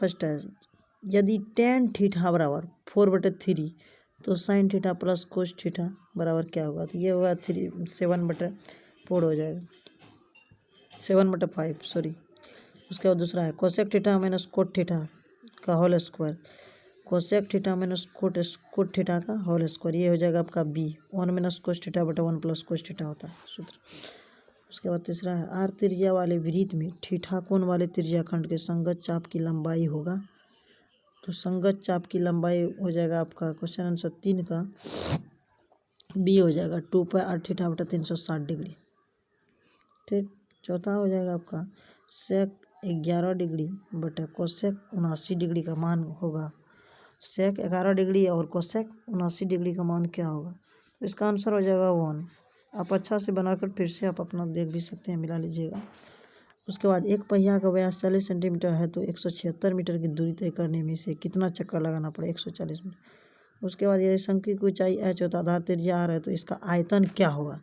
First है, यदि tan theta बराबर 4/3 तो sine theta plus cos theta बराबर क्या होगा? तो ये होगा 7/4 हो जाएगा, 7/5 सॉरी। उसके बाद दूसरा है cosec theta minus cot theta का whole square, cosec theta minus cot theta का होल स्क्वायर, ये हो जाएगा आपका बी, 1 माइनस कोस थीटा बटा 1 प्लस कोस थीटा होता है सूत्र। उसके बाद तीसरा है आर त्रिज्या वाले वृत्त में थीटा कोण वाले त्रिज्याखंड के संगत चाप की लंबाई होगा। तो संगत चाप की लंबाई हो जाएगा आपका क्वेश्चन आंसर 3 का बी हो जाएगा 2πr थीटा बटा 360 डिग्री। ठीक, चौथा हो जाएगा आपका सेक 11 डिग्री बटा कोसेक 79 डिग्री का मान होगा। सेक 11 डिग्री और कोसेक 79 डिग्री का मान क्या होगा? तो इसका आंसर हो जाएगा 1। आप अच्छा से बनाकर फिर से आप अपना देख भी सकते हैं, मिला लीजिएगा। उसके बाद एक पहिया का व्यास 40 सेंटीमीटर है तो 176 मीटर की दूरी तय करने में से कितना चक्कर लगाना पड़े? 140 मीटर। उसके बाद यदि शंकु की ऊंचाई h होता आधार त्रिज्या r है तो इसका आयतन क्या होगा?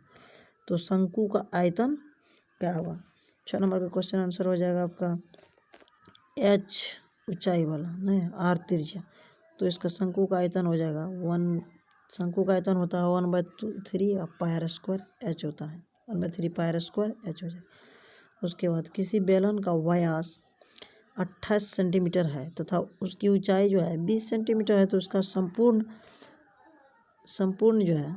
तो शंकु का आयतन क्या होगा? 6 नंबर का क्वेश्चन आंसर हो जाएगा आपका h ऊंचाई वाला नहीं r त्रिज्या, तो इसका शंकु का आयतन हो जाएगा 1, शंकु का आयतन होता है 1/3 और पायर स्क्वायर h होता है 1/3 पायर स्क्वायर h हो जाएगा। उसके बाद किसी बेलन का व्यास 28 सेंटीमीटर है तथा उसकी ऊंचाई जो है 20 सेंटीमीटर है तो उसका संपूर्ण जो है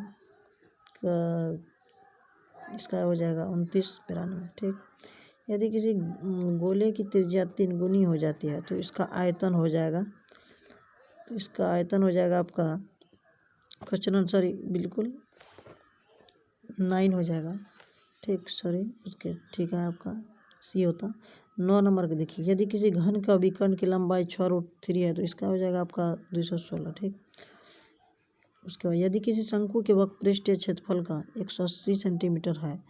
इसका हो जाएगा 2992। ठीक, यदि किसी गोले की त्रिज्या 3 गुनी हो जाती है तो इसका आयतन हो जाएगा, तो इसका आयतन हो जाएगा आपका क्वेश्चन आंसर बिल्कुल 9 हो जाएगा। ठीक, सॉरी उसके ठीक है आपका सी होता। 9 नंबर का देखिए, यदि किसी घन का विकर्ण की लंबाई 6√3 है तो इसका हो जाएगा आपका 216। ठीक, उसके बाद यदि किसी शंकु के वक्र पृष्ठीय क्षेत्रफल का 180 सेंटीमीटर है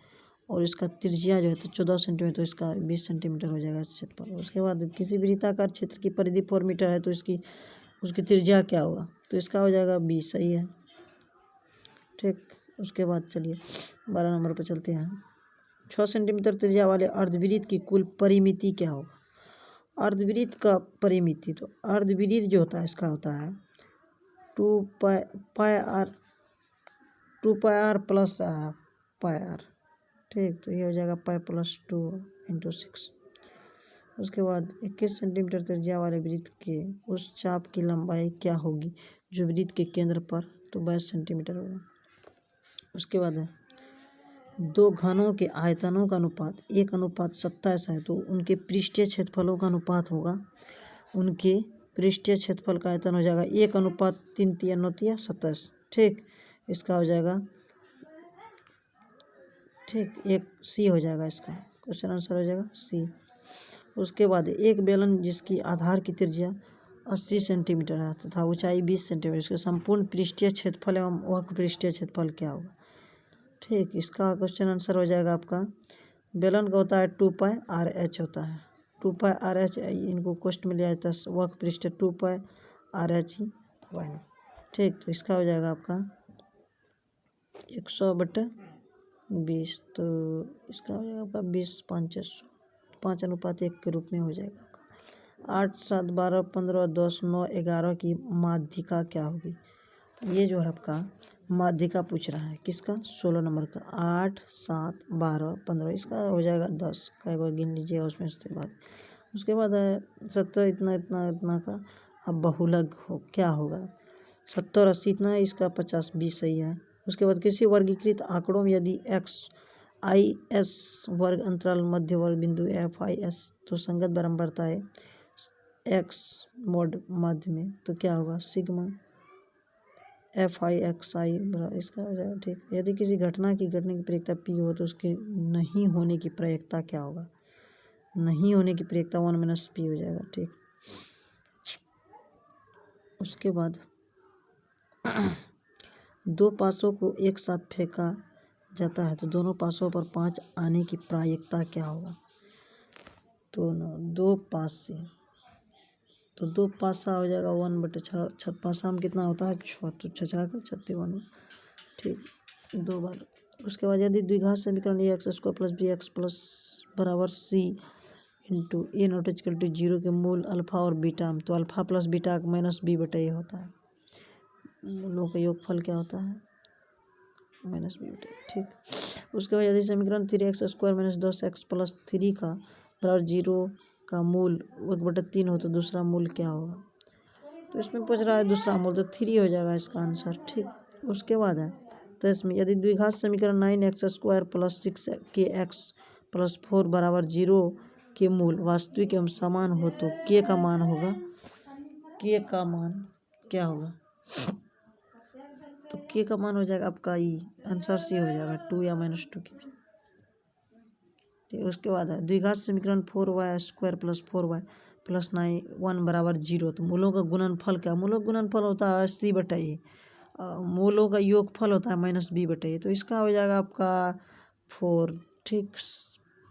और इसका त्रिज्या जो है तो 14 सेंटीमीटर, तो इसका 20 सेंटीमीटर हो जाएगा क्षेत्रफल। उसके बाद किसी वृत्ताकार क्षेत्र की परिधि 4 मीटर है तो उसकी त्रिज्या क्या होगा? तो इसका हो जाएगा 20, सही है। ठीक, उसके बाद चलिए 12 नंबर पर चलते हैं। 6 सेंटीमीटर त्रिज्या वाले अर्धवृत्त की कुल परिमिति क्या होगा? अर्धवृत्त का परिमिति, तो अर्धवृत्त जो होता है इसका होता है 2πr प्लस πr। ठीक, तो ये हो जाएगा पाई प्लस 2 × 6। उसके बाद 21 सेंटीमीटर त्रिज्या वाले वृत्त के उस चाप की लंबाई क्या होगी जो वृत्त के केंद्र पर, तो 22 सेंटीमीटर होगा। उसके बाद है दो घनों के आयतनों का अनुपात 1:27 है तो उनके पृष्ठीय क्षेत्रफलों का अनुपात होगा, उनके पृष्ठीय क्षेत्रफल का आयतन हो जाएगा 1:3 ठीक, इसका हो जाएगा ठीक 1 सी हो जाएगा, इसका क्वेश्चन आंसर हो जाएगा सी। उसके बाद एक बेलन जिसकी आधार की त्रिज्या 80 सेंटीमीटर है तथा ऊंचाई 20 सेंटीमीटर, इसका संपूर्ण पृष्ठीय क्षेत्रफल एवं वक्र पृष्ठीय क्षेत्रफल क्या होगा? ठीक, इसका क्वेश्चन आंसर हो जाएगा आपका बेलन का होता है 2πr/h होता है 2πr/h, इनको क्वेश्चन में लिया जाता है वक्र पृष्ठ 2πr/h ही होगा। ठीक, तो इसका हो जाएगा आपका 100/20, तो इसका हो जाएगा आपका 20/5 के रूप में हो जाएगा आपका। 8, 7, 12, 15, 10, 9, 11 की माध्यिका क्या होगी? ये जो है आपका माध्यिका पूछ रहा है किसका? 16 नंबर का। 8, 7, 12, 15, इसका हो जाएगा 10 का, एक बार गिन लीजिएगा उसमें। उसके बाद है 70 इतना इतना इतना का अब बहुलक हो क्या होगा? 70, 80 इतना, इसका 50, 20 सही है। उसके बाद किसी वर्गीकृत आंकड़ों में यदि XIS वर्ग अंतराल मध्य वर्ग बिंदु FIS तो संगत बराबरता है x mod मध्य में, तो क्या होगा? सिग्मा FIXI बराबर इसका हो जाएगा। ठीक, यदि किसी घटना की घटने की प्रयेकता P हो तो उसके नहीं होने की प्रयेकता क्या होगा? नहीं होने की प्रयेकता 1 - P हो जाएगा। ठीक, उसके बाद दो पासों को एक साथ फेंका जाता है तो दोनों पासों पर 5 आने की प्रायिकता क्या होगा? तो दो पास से, तो 2 पासा हो जाएगा 1/6, पासा में कितना होता है 6, तो 6 का 36। ठीक, 2 बार। उसके बाद यदि द्विघात समीकरण ax² + bx + C into A not equal to 0 के मूल अल्फा और बीटा में, तो alpha plus beta minus B बटा ए होता है। मूलों का योगफल क्या होता है? माइनस बी बटा ए। ठीक, उसके बाद यदि समीकरण 3x² माइनस 10x प्लस 3 का बराबर 0 का मूल 1/3 हो तो दूसरा मूल क्या होगा? तो इसमें पूछ रहा है दूसरा मूल, तो 3 हो जाएगा इसका आंसर। ठीक, उसके बाद है तो इसमें यदि द्विघात समीकरण 9x² प्लस 6kx प्लस 4 बराबर 0 के मूल वास्तविक एवं समान हो तो के का मान होगा, के का मान क्या होगा? तो के का मान हो जाएगा आपका ई, आंसर सी हो जाएगा 2 या -2 के बीच। ठीक, उसके बाद है द्विघात समीकरण 4y² प्लस 4y प्लस 1 बराबर 0, तो मूलों का गुणनफल क्या? मूलों का गुणनफल होता है सी बटा ए, मूलों का योगफल होता है माइनस बी बटा ए, तो इसका हो जाएगा आपका 4। ठीक,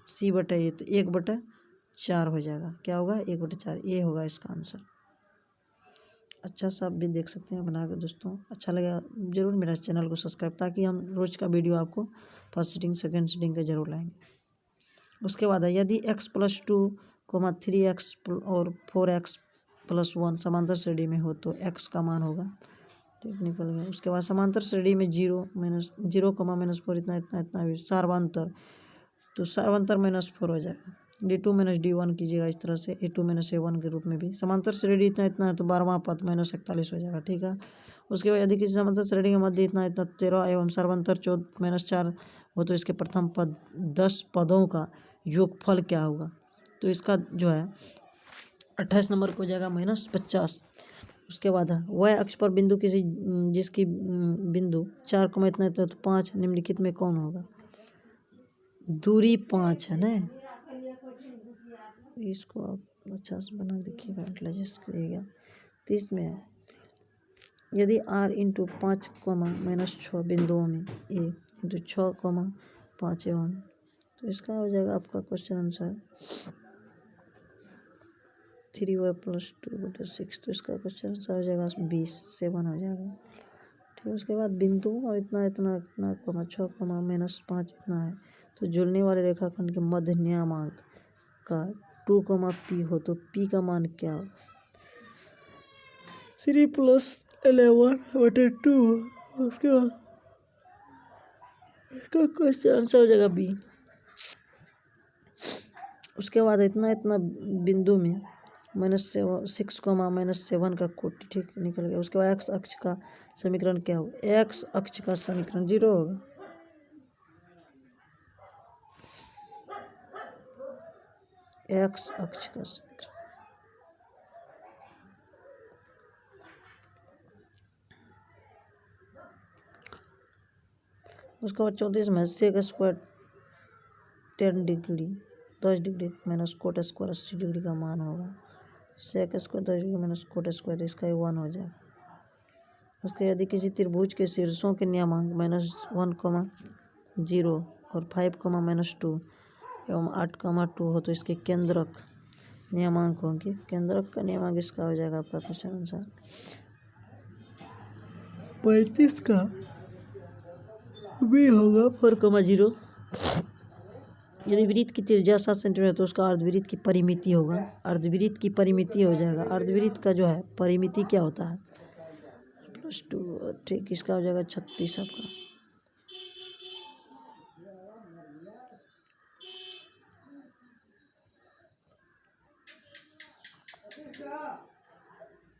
सी बटा ए तो 1/4 हो जाएगा। क्या होगा? 1/4, ये होगा इसका आंसर। अच्छा सा आप भी देख सकते हैं बना कर दोस्तों। अच्छा लगा जरूर मेरा चैनल को सब्सक्राइब, ताकि हम रोज़ का वीडियो आपको फर्स्ट सीटिंग सेकंड सीटिंग का जरूर लाएंगे। उसके बाद है यदि x प्लस 2 3x और 4x प्लस 1 समांतर श्रेणी में हो तो x का मान होगा। ठीक, निकल गया। उसके बाद समांतर श्रेणी में 0 -4 इतना इतना इतना भी सार्वंतर, तो सार्वंतर -4 हो जाएगा। D2 - D1 कीजिएगा इस तरह से, A2 - A1 के रूप में भी। समांतर श्रेणी इतना इतना है तो 12वां पद -41 हो जाएगा। ठीक है, उसके बाद यदि किसी समांतर श्रेणी के मध्य इतना इतना 13 एवं सर्वांतर 14 - 4 हो तो इसके प्रथम पद 10 पदों का योगफल क्या होगा? तो इसका जो है 28 नंबर को हो जाएगा -50। उसके बाद है वह अक्ष पर बिंदु किसी जिसकी बिंदु 4 इतना इतना तो 5 निम्नलिखित में कौन होगा? दूरी 5 है ना, इसको आप अच्छा से बना देखिएगा, एडजस्ट करिएगा। तो इसमें है यदि r इंटू 5 -6 बिंदुओं में a इंटू 6 5 एवं, तो इसका हो जाएगा आपका क्वेश्चन आंसर 3y प्लस 2/6, तो इसका क्वेश्चन आंसर हो जाएगा 27 हो जाएगा। ठीक, उसके बाद बिंदु और इतना इतना इतना 6 -5 इतना है, तो जुड़ने वाले रेखाखंड के मध्य न्यामांक का 2 p हो तो p का मान क्या होगा? 3 + 11/2। उसके बाद इसका क्वेश्चन आंसर हो जाएगा बी। उसके बाद इतना इतना बिंदु में -6 -7 का कोटि। ठीक, निकल गया। उसके बाद x अक्ष का समीकरण क्या होगा? x अक्ष का समीकरण 0 होगा। x अक्ष का समीकरण, उसके बाद 34 में sec² 10 degree 10 degree minus cot square 80 degree का मान होगा। sec² 10 degree minus cot square, इसका 1 हो जाएगा। उसके यदि किसी त्रिभुज के शीर्षों के नियमांक -1, 0 और 5, -2 एवं 8, 2 हो तो इसके केंद्रक नियमांक होंगे। केंद्रक का नियमांक इसका हो जाएगा आपका क्वेश्चन आंसर 35 का भी होगा 4, 0। यदि वृत्त की त्रिज्या 7 सेंटीमीटर तो उसका अर्धवृत्त की परिमिति होगा, अर्धवृत्त की परिमिति हो जाएगा। अर्धवृत्त का जो है परिमिति क्या होता है? +2। ठीक, इसका हो जाएगा 36 आपका।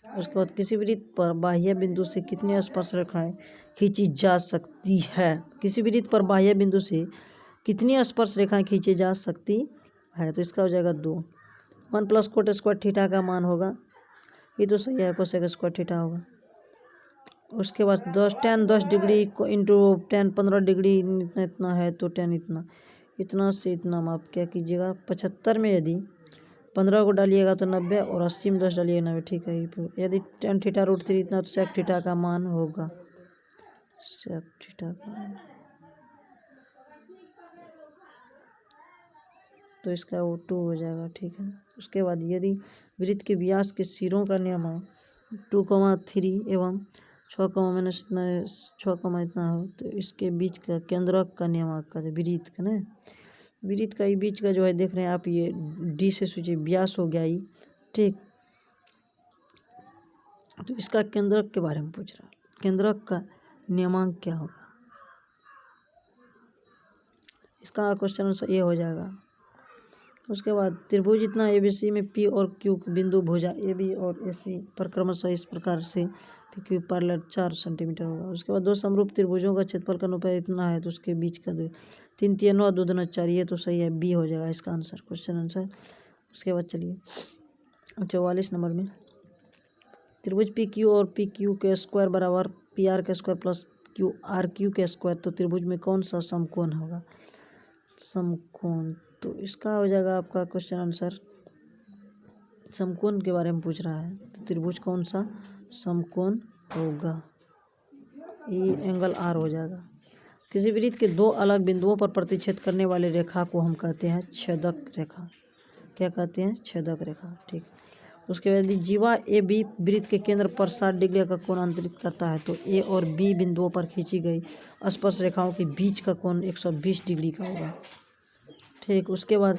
उसके बाद किसी वृत्त पर बाह्य बिंदु से कितनी स्पर्श रेखाएं खींची जा सकती है? किसी वृत्त पर बाह्य बिंदु से कितनी स्पर्श रेखाएं खींची जा सकती है? तो इसका हो जाएगा 2। 1 + cot² थीटा का मान होगा, ये तो सही है, cosec² थीटा होगा। उसके बाद tan 10 degree into tan 15 degree इतना इतना है तो tan इतना इतना से इतना आप क्या कीजिएगा 75 में यदि 15 को डालिएगा तो 90 और 80 में 10 डालिएगा 90। ठीक है, यदि tan थीटा √3 इतना तो sec थीटा का मान होगा, sec थीटा का मान, तो इसका वो 2 हो जाएगा। ठीक है, उसके बाद यदि वृत्त के व्यास के सिरों का नियमांक 2, 3 एवं 6, इतना 6, इतना हो तो इसके बीच का केंद्रक का नियमांक का वृत्त का ना वृत्त का ये बीच का जो है देख रहे हैं आप, ये डी से सूचित व्यास हो गया ये, ठीक। तो इसका केंद्रक के बारे में पूछ रहा है, केंद्रक का नियमांक क्या होगा, इसका क्वेश्चन आंसर ये हो जाएगा। उसके बाद त्रिभुज इतना ABC में P और Q बिंदु भुजा AB और AC पर क्रमशः इस प्रकार से PQ पैरेलल 4 सेंटीमीटर होगा। उसके बाद दो समरूप त्रिभुजों का क्षेत्रफल का अनुपात इतना है तो उसके बीच का 3 3 9 2 2 4, ये तो सही है, B हो जाएगा इसका आंसर, क्वेश्चन आंसर। उसके बाद चलिए 44 नंबर में, त्रिभुज PQ और PQ के स्क्वायर बराबर PR के स्क्वायर प्लस QRQ के स्क्वायर, तो त्रिभुज में कौन सा समकोण होगा, समकोण। तो इसका हो जाएगा आपका क्वेश्चन आंसर, समकोण के बारे में पूछ रहा है, तो त्रिभुज कौन सा समकोण होगा, ये एंगल R हो जाएगा। किसी वृत्त के दो अलग बिंदुओं पर प्रतिच्छेद करने वाली रेखा को हम कहते हैं छेदक रेखा, क्या कहते हैं, छेदक रेखा, ठीक। उसके बाद जीवा AB वृत्त के केंद्र पर 60 डिग्री का कोण अंतरित करता है, तो A और B बिंदुओं पर खींची गई स्पर्श रेखाओं के बीच का कोण 120 डिग्री का होगा, ठीक। उसके बाद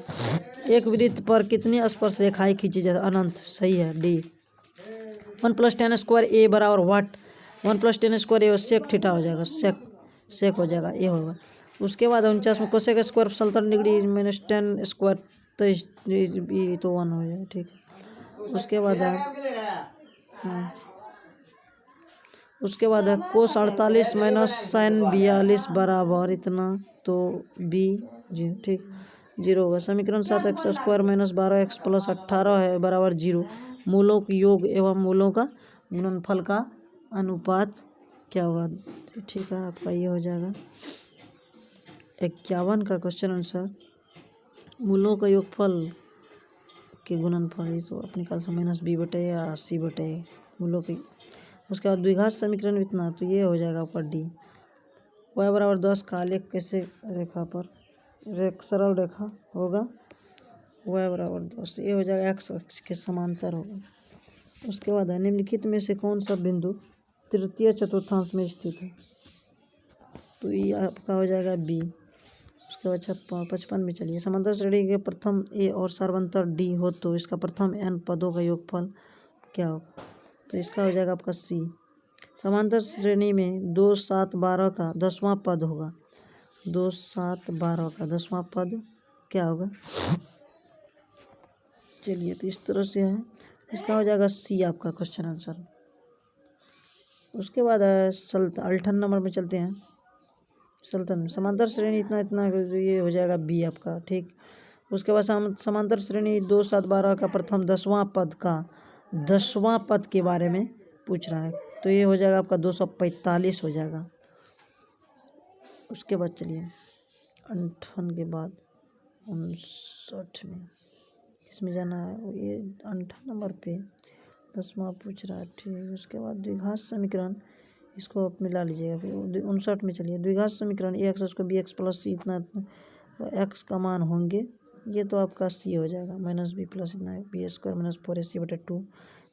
एक वृत्त पर कितनी स्पर्श रेखाएं खींची जाए, अनंत, सही है, D। 1 + tan स्क्वायर A बराबर what, 1 + tan square A sec theta हो जाएगा, सेक हो जाएगा, ये होगा। उसके बाद 49 में cosec square 70 degree minus tan square 23, तो 1 हो जाएगा, ठीक है। उसके बाद है कोस 48 माइनस साइन 42 बराबर इतना, तो B जी, ठीक, 0 होगा। समीकरण 7x square minus 12x plus 18 है बराबर 0, मूलों के योग एवं मूलों का गुणनफल का अनुपात क्या होगा, ठीक है, आपका ये हो जाएगा 51 का क्वेश्चन आंसर, मूलों का योगफल के गुणनफल, तो अपने काल से -B/A या C/A मूलों की। उसके बाद द्विघात समीकरण इतना, तो ये हो जाएगा आपका D। y बराबर 10 का आलेख कैसे रेखा पर, सरल रेखा होगा, y बराबर 10, ये हो जाएगा x अक्ष के समांतर होगा। उसके बाद है निम्नलिखित में से कौन सा बिंदु तृतीय चतुर्थांश में स्थित है, तो ये आपका हो जाएगा B। उसके बाद 55 में चलिए, समांतर श्रेणी के प्रथम A और सर्वांतर D हो तो इसका प्रथम n पदों का योगफल क्या होगा, तो इसका हो जाएगा आपका C। समांतर श्रेणी में 2 7 12 का 10वां पद होगा, 2 7 12 का 10वां पद क्या होगा, चलिए, तो इस तरह से है, इसका हो जाएगा C आपका क्वेश्चन आंसर। उसके बाद 58 नंबर में चलते हैं, समांतर श्रेणी इतना इतना, ये हो जाएगा B आपका, ठीक। उसके बाद समांतर श्रेणी 2 7 12 का प्रथम 10वां पद के बारे में पूछ रहा है, तो ये हो जाएगा आपका 245 हो जाएगा। उसके बाद चलिए 58 के बाद 59 में, इसमें जाना है, ये 58 नंबर पे 10वां पूछ रहा है, ठीक। उसके बाद द्विघात समीकरण, इसको आप मिला लीजिएगा। फिर 59 में चलिए, द्विघात समीकरण ax square bx plus c इतना x का मान होंगे, ये तो आपका C हो जाएगा, -b प्लस इतना b स्क्वायर माइनस 4ac/2।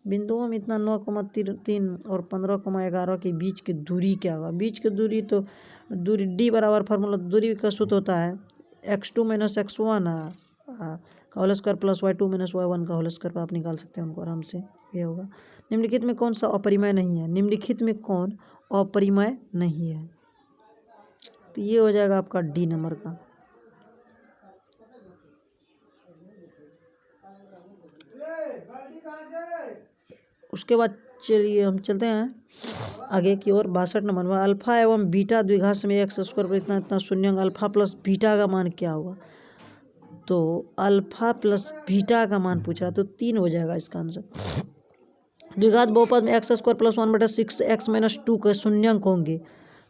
बिंदुओं में इतना 9,3 और 15,11 के बीच की दूरी क्या होगा, बीच की दूरी, तो दूरी D बराबर फार्मूला दूरी का सूत्र होता है x2 - x1 का whole square plus y2 - y1 का होल स्क्वायर, आप निकाल सकते हैं उनको आराम से, ये होगा। निम्नलिखित में कौन सा अपरिमेय नहीं है, निम्नलिखित में कौन अपरिमेय नहीं है, तो ये हो जाएगा आपका D नंबर का। उसके बाद चलिए हम चलते हैं आगे की ओर। 62 नंबर में अल्फा एवं बीटा द्विघात में x स्क्वायर पर इतना इतना शून्य, अल्फा प्लस बीटा का मान क्या होगा, तो अल्फा प्लस बीटा का मान पूछ रहा है, तो 3 हो जाएगा इसका आंसर। द्विघात बहुपद में x square plus 1/6x minus 2 के शून्यंक होंगे,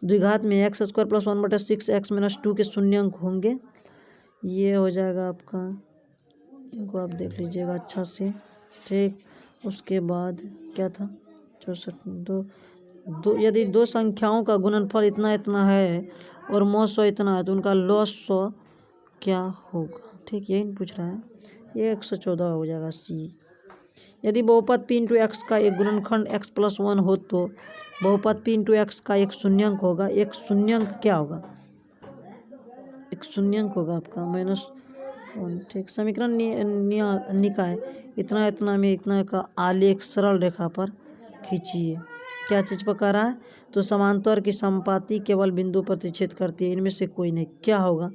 द्विघात में x square plus 1/6x minus 2 के शून्यंक होंगे, ये हो जाएगा आपका, इनको आप देख लीजिएगा अच्छा से, ठीक। उसके बाद क्या था 64, यदि दो संख्याओं का गुणनफल इतना इतना है और मॉड 100 इतना है, तो उनका लॉस 100 क्या होगा, ठीक, यही पूछ रहा है, ये 114 हो जाएगा C। यदि बहुपद P × x का एक गुणनखंड x + 1 हो तो बहुपद P × x का एक शून्यंक होगा, एक शून्यंक क्या होगा, एक शून्यंक होगा आपका -1। ठीक, समीकरण निकाय इतना इतना में इतना का आलेख सरल रेखा पर खींचिए। क्या चीज़ पर कह रहा है? तो समांतर की संपाति केवल बिंदु प्रतिच्छेद करती है, इनमें से कोई नहीं। क्या होगा?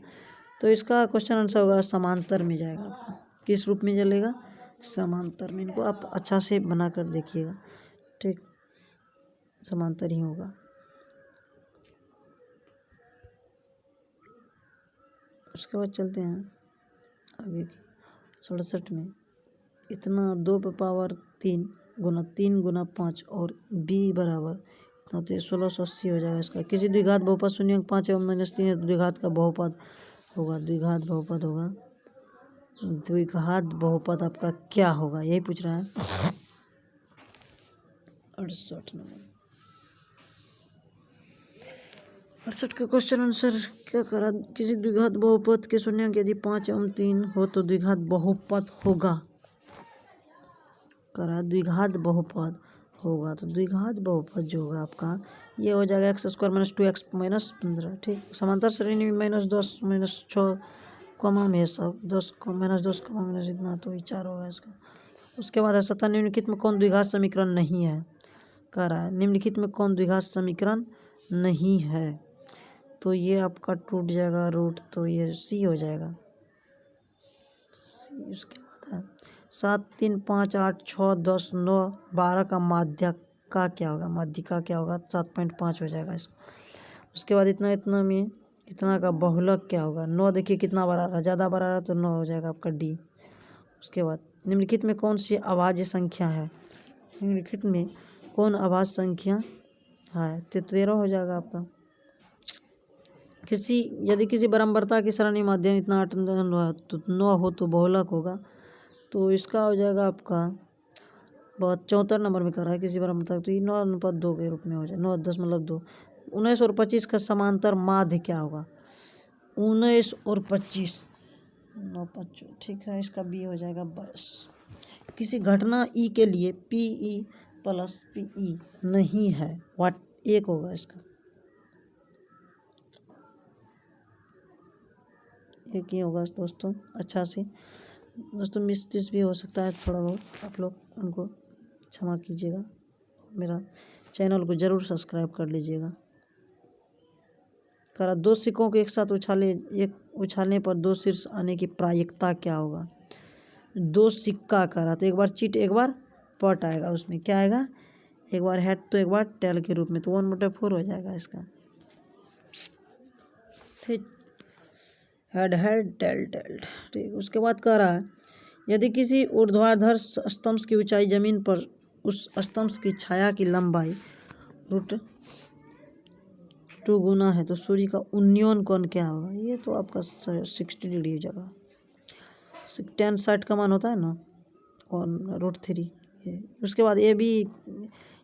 तो इसका क्वेश्चन आंसर होगा समांतर में जाएगा आपका। किस रूप में चलेगा? समांतर में। इनको आप अच्छा से बना कर देखिएगा। ठीक, समांतर ही होगा। उसके बाद चलते हैं आगे की 67 में। इतना 2 पे पावर 3 गुना 3 गुना 5 और b बराबर इतना, तो 1680 हो जाएगा इसका। किसी द्विघात बहुपद शून्यंक 5 एवं -3 है तो द्विघात का बहुपद होगा। द्विघात बहुपद होगा। द्विघात बहुपद आपका क्या होगा, यही पूछ रहा है। 68 नंबर 68 का क्वेश्चन आंसर क्या करा? किसी द्विघात बहुपद के शून्यंक यदि 5 एवं 3 हो तो द्विघात बहुपद होगा। करा द्विघात बहुपद होगा, तो द्विघात बहुपद जो होगा आपका ये हो जाएगा x² - 2x - 15। ठीक, समांतर श्रेणी में -10 -6 कॉमा में सब 10 -10 कॉमा इतना, तो ये 4 होगा इसका। उसके बाद है 17 निम्नलिखित में कौन द्विघात समीकरण नहीं है? कह रहा है निम्नलिखित में कौन द्विघात समीकरण नहीं है? तो ये आपका टूट जाएगा रूट, तो ये सी हो जाएगा सी। उसके बाद है 7 3 5 8 6 10 9 12 का माध्य का क्या होगा? माध्य का क्या होगा? 7.5 हो जाएगा इसका। उसके बाद इतना इतना में इतना का बहुलक क्या होगा? 9 देखिए कितना बड़ा रहा, ज़्यादा बड़ा रहा तो 9 हो जाएगा आपका डी। उसके बाद निम्नलिखित में कौन सी अभाज्य संख्या है? निम्नलिखित में कौन अभाज्य संख्या है? तो 13 हो जाएगा आपका। यदि किसी बराबरता की सरणी माध्यम इतना 8 तो 9 हो तो बहुलक होगा। तो इसका हो जाएगा आपका 74 नंबर में कर रहा है किसी बराबरता, तो ये 9:2 के रूप में हो जाए। 9.2 19 और 25 का समांतर माध्य क्या होगा? 19 और 25 9 5, ठीक है, इसका बी हो जाएगा 22। किसी घटना ई के लिए पी प्लस पी नहीं है, वाट एक होगा इसका, एक ही होगा दोस्तों। अच्छा से दोस्तों मिस्टेक भी हो सकता है थोड़ा बहुत, आप लोग उनको क्षमा कीजिएगा। मेरा चैनल को ज़रूर सब्सक्राइब कर लीजिएगा। करा 2 सिक्कों को एक साथ उछालने पर 2 शीर्ष आने की प्रायिकता क्या होगा? 2 सिक्का करा तो एक बार चिट एक बार पट आएगा, उसमें क्या आएगा? एक बार हेड तो एक बार टेल के रूप में, तो 1/4 हो जाएगा इसका। ठीक, हेड हेड टेल टेल। ठीक, उसके बाद कह रहा है यदि किसी ऊर्ध्वाधर स्तंभ की ऊंचाई जमीन पर उस स्तंभ की छाया की लंबाई √2 गुना है तो सूर्य का उन्नयन कोण क्या होगा? ये तो आपका 60 डिग्री हो जाएगा। 60 का मान होता है ना, और √3। उसके बाद ए बी,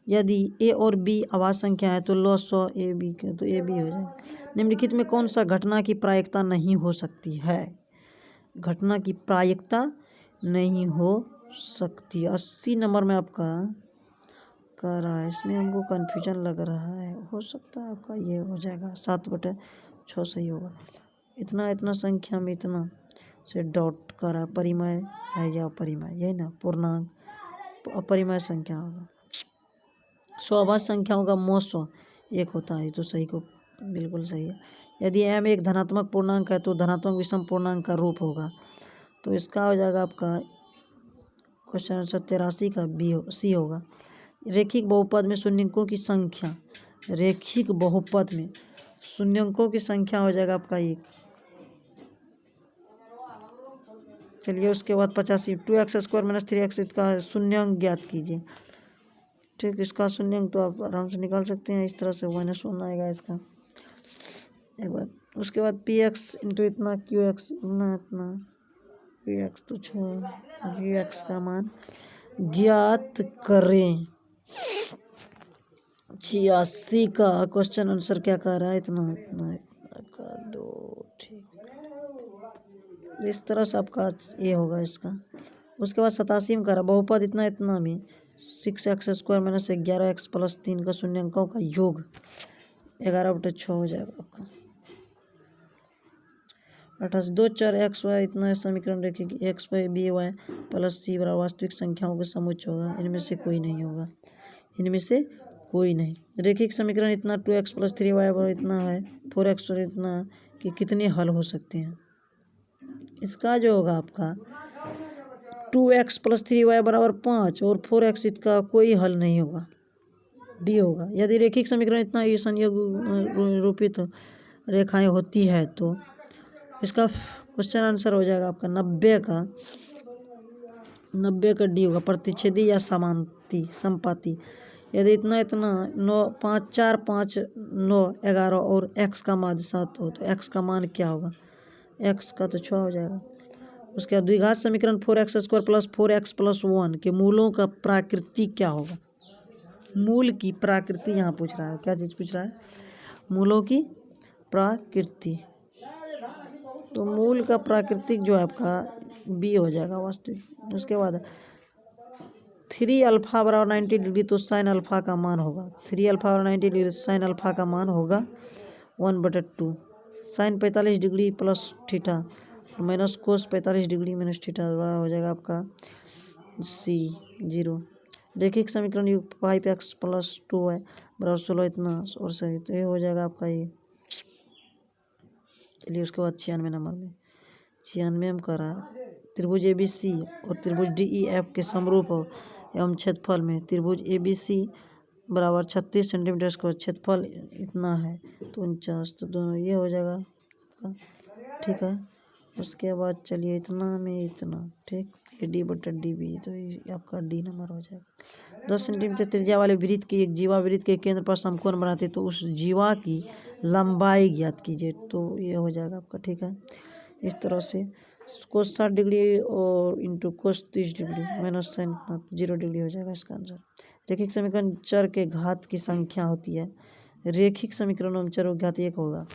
यदि ए और बी अभाज्य संख्या है तो लॉस 100 ए बी के, तो ए बी हो जाएगा। निम्नलिखित में कौन सा घटना की प्रायिकता नहीं हो सकती है? घटना की प्रायिकता नहीं हो सकती। 80 नंबर में आपका कह रहा है, इसमें हमको कन्फ्यूजन लग रहा है, हो सकता है आपका ये हो जाएगा 7/6 सही होगा। इतना इतना संख्या में इतना से डॉट कर रहा, परिमेय है या अपरिमेय, यही ना, पूर्णांक अपरिमेय संख्या होगा। 100 अभाज्य संख्या होगा, -100 एक होता है, तो सही को बिल्कुल सही है। यदि m एक धनात्मक पूर्णांक है तो धनात्मक विषम पूर्णांक का रूप होगा, तो इसका हो जाएगा आपका क्वेश्चन आंसर 83 का सी होगा। रेखिक बहुपद में शून्यंकों की संख्या, रेखिक बहुपद में शून्यंकों की संख्या हो जाएगा आपका 1। चलिए उसके बाद 85 2x² - 3x का शून्यंक ज्ञात कीजिए। ठीक, इसका शून्यंक तो आप आराम से निकाल सकते हैं, इस तरह से -1 आएगा इसका एक बार। उसके बाद px इंटू इतना qx इतना इतना px तो gx का मान ज्ञात करें। 86 का क्वेश्चन आंसर क्या कह रहा है? इतना इतना इतना का 2। ठीक, इस तरह से आपका ये होगा इसका। उसके बाद 87 में कह रहा बहुपद इतना इतना में 6x² - 11x + 3 का शून्यंकों का योग 11/6 हो जाएगा आपका। 28 दो चर एक्स वाई इतना है समीकरण रेखिक X Y B Y plus C बराबर वास्तविक संख्याओं के समुच्चय होगा। इनमें से कोई नहीं होगा, इनमें से कोई नहीं। रेखिक समीकरण इतना 2x प्लस 3y बराबर इतना है 4x और इतना कि कितने हल हो सकते हैं। इसका जो होगा आपका 2x प्लस 3y बराबर 5 और 4x इसका कोई हल नहीं होगा, डी होगा। यदि रेखिक समीकरण इतना संयोग रूपित रेखाएं होती है तो इसका क्वेश्चन आंसर हो जाएगा आपका 90 का डी होगा, प्रतिच्छेदी या समांती संपाती। यदि इतना 9 5 4 5 9 11 और x का मान 7 हो तो x का मान क्या होगा, x का तो 6 हो जाएगा। उसके बाद द्विघात समीकरण 4x square plus 4x plus 1 के मूलों का प्राकृति क्या होगा। मूल की प्राकृति यहाँ पूछ रहा है, क्या चीज़ पूछ रहा है, मूलों की प्राकृति। तो मूल का प्राकृतिक जो है आपका बी हो जाएगा वास्तविक। उसके बाद 3 अल्फा बराबर 90 डिग्री तो साइन अल्फा का मान होगा 3 अल्फा बराबर 90 डिग्री साइन अल्फा का मान होगा 1/2। Sine 45 degree plus theta minus cos 45 degree minus theta बराबर हो जाएगा आपका सी 0। रेखिक समीकरण युक्त 5x प्लस 2y बराबर 16 इतना और सही, तो ये हो जाएगा आपका ये। चलिए उसके बाद 96 नंबर में 96 में कह रहा है त्रिभुज ABC और त्रिभुज DEF के समरूप एवं क्षेत्रफल में त्रिभुज ABC बराबर 36 सेंटीमीटर स्क्वायर, क्षेत्रफल इतना है तो 49, तो दोनों ये हो जाएगा आपका, ठीक है। उसके बाद चलिए इतना में इतना, ठीक, AD/DB तो ये आपका डी नंबर हो जाएगा। 10 सेंटीमीटर त्रिज्या वाले वृत्त की एक जीवा वृत्त के केंद्र पर समकोण बनाते तो उस जीवा की लंबाई ज्ञात कीजिए, तो ये हो जाएगा आपका, ठीक है। इस तरह से कोस 60 डिग्री और into cos 30 degree minus sine 0 degree हो जाएगा इसका आंसर। रेखिक समीकरण चर के घात की संख्या होती है, रेखिक समीकरण चरों घात 1 होगा।